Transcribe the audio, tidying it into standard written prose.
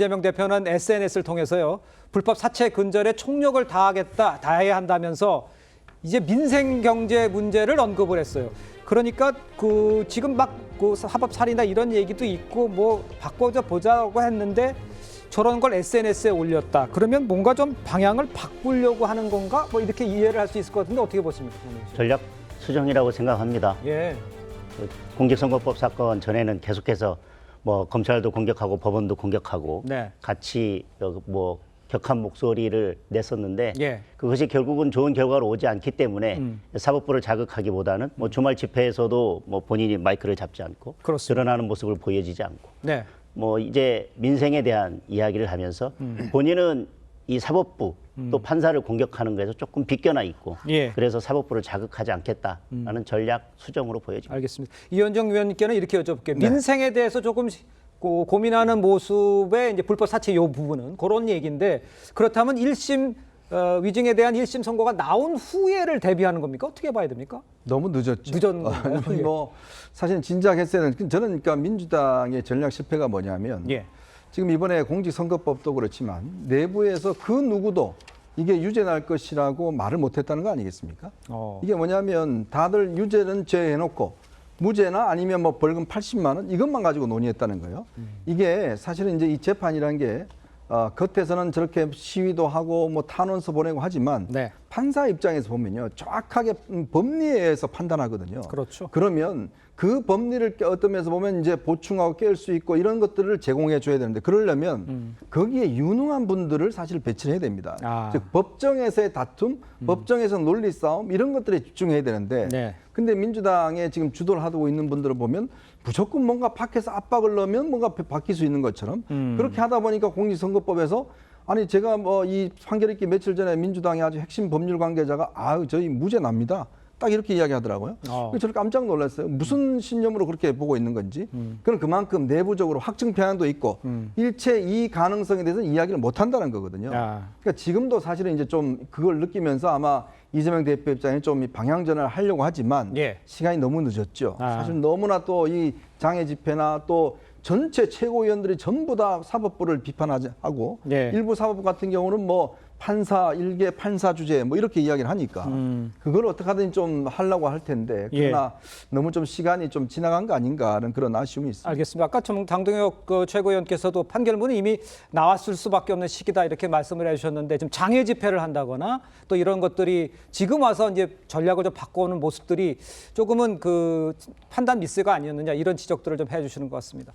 이재명 대표는 SNS를 통해서요. 불법 사채 근절에 총력을 다해야 한다면서 이제 민생 경제 문제를 언급을 했어요. 그러니까 지금 막 사법 살인이나 이런 얘기도 있고 뭐 바꿔줘 보자고 했는데 저런 걸 SNS에 올렸다. 그러면 뭔가 좀 방향을 바꾸려고 하는 건가? 뭐 이렇게 이해를 할 수 있을 것 같은데 어떻게 보십니까? 전략 수정이라고 생각합니다. 예. 공직선거법 사건 전에는 계속해서 뭐 검찰도 공격하고 법원도 공격하고 네. 같이 뭐 격한 목소리를 냈었는데 예. 그것이 결국은 좋은 결과로 오지 않기 때문에 사법부를 자극하기보다는 뭐 주말 집회에서도 뭐 본인이 마이크를 잡지 않고 그렇습니다. 드러나는 모습을 보여지지 않고 네. 뭐 이제 민생에 대한 이야기를 하면서 본인은 이 사법부 또 판사를 공격하는 거에서 조금 비껴나 있고 예. 그래서 사법부를 자극하지 않겠다라는 전략 수정으로 보여집니다. 알겠습니다. 이현정 위원님께는 이렇게 여쭤볼게요. 민생에 대해서 조금씩 고민하는 모습의 이제 불법 사채 이 부분은 그런 얘기인데 그렇다면 1심 위증에 대한 1심 선고가 나온 후에를 대비하는 겁니까? 어떻게 봐야 됩니까? 너무 늦었죠. 늦은 건가요? 예. 뭐 사실 진작 했어야 되는 저는 그러니까 민주당의 전략 실패가 뭐냐면 예. 지금 이번에 공직선거법도 그렇지만 내부에서 그 누구도 이게 유죄 날 것이라고 말을 못했다는 거 아니겠습니까? 이게 뭐냐면 다들 유죄는 제해놓고 무죄나 아니면 뭐 벌금 80만 원 이것만 가지고 논의했다는 거예요. 이게 사실은 이제 이 재판이라는 게 겉에서는 저렇게 시위도 하고 뭐 탄원서 보내고 하지만 네. 판사 입장에서 보면요 정확하게 법리에 의해서 판단하거든요. 그렇죠. 그러면 그 법리를 어떤 면에서 보면 이제 보충하고 깰 수 있고 이런 것들을 제공해 줘야 되는데 그러려면 거기에 유능한 분들을 사실 배치를 해야 됩니다. 즉 법정에서의 다툼, 법정에서 논리 싸움 이런 것들에 집중해야 되는데 네. 근데 민주당에 지금 주도를 하고 있는 분들을 보면 무조건 뭔가 밖에서 압박을 넣으면 뭔가 바뀔 수 있는 것처럼 그렇게 하다 보니까 공직선거법에서 아니 제가 뭐 이 판결 있기 며칠 전에 민주당의 아주 핵심 법률 관계자가 저희 무죄 납니다. 딱 이렇게 이야기하더라고요. 저를 깜짝 놀랐어요. 무슨 신념으로 그렇게 보고 있는 건지. 그럼 그만큼 내부적으로 확증 편향도 있고 일체 이 가능성에 대해서 이야기를 못 한다는 거거든요. 그러니까 지금도 사실은 이제 좀 그걸 느끼면서 아마 이재명 대표 입장에 좀 방향 전환을 하려고 하지만 예. 시간이 너무 늦었죠. 사실 너무나 또 이 장애 집회나 또 전체 최고위원들이 전부 다 사법부를 비판하고 예. 일부 사법부 같은 경우는 뭐 판사 일개 판사 주제 뭐 이렇게 이야기를 하니까 그걸 어떻게 하든 좀 하려고 할 텐데 그러나 너무 좀 시간이 좀 지나간 거 아닌가라는 그런 아쉬움이 있습니다. 알겠습니다. 아까 당동혁 최고위원께서도 판결문이 이미 나왔을 수밖에 없는 시기다 이렇게 말씀을 해주셨는데 지금 장애 집회를 한다거나 또 이런 것들이 지금 와서 이제 전략을 좀 바꿔오는 모습들이 조금은 그 판단 미스가 아니었느냐 이런 지적들을 좀 해주시는 것 같습니다.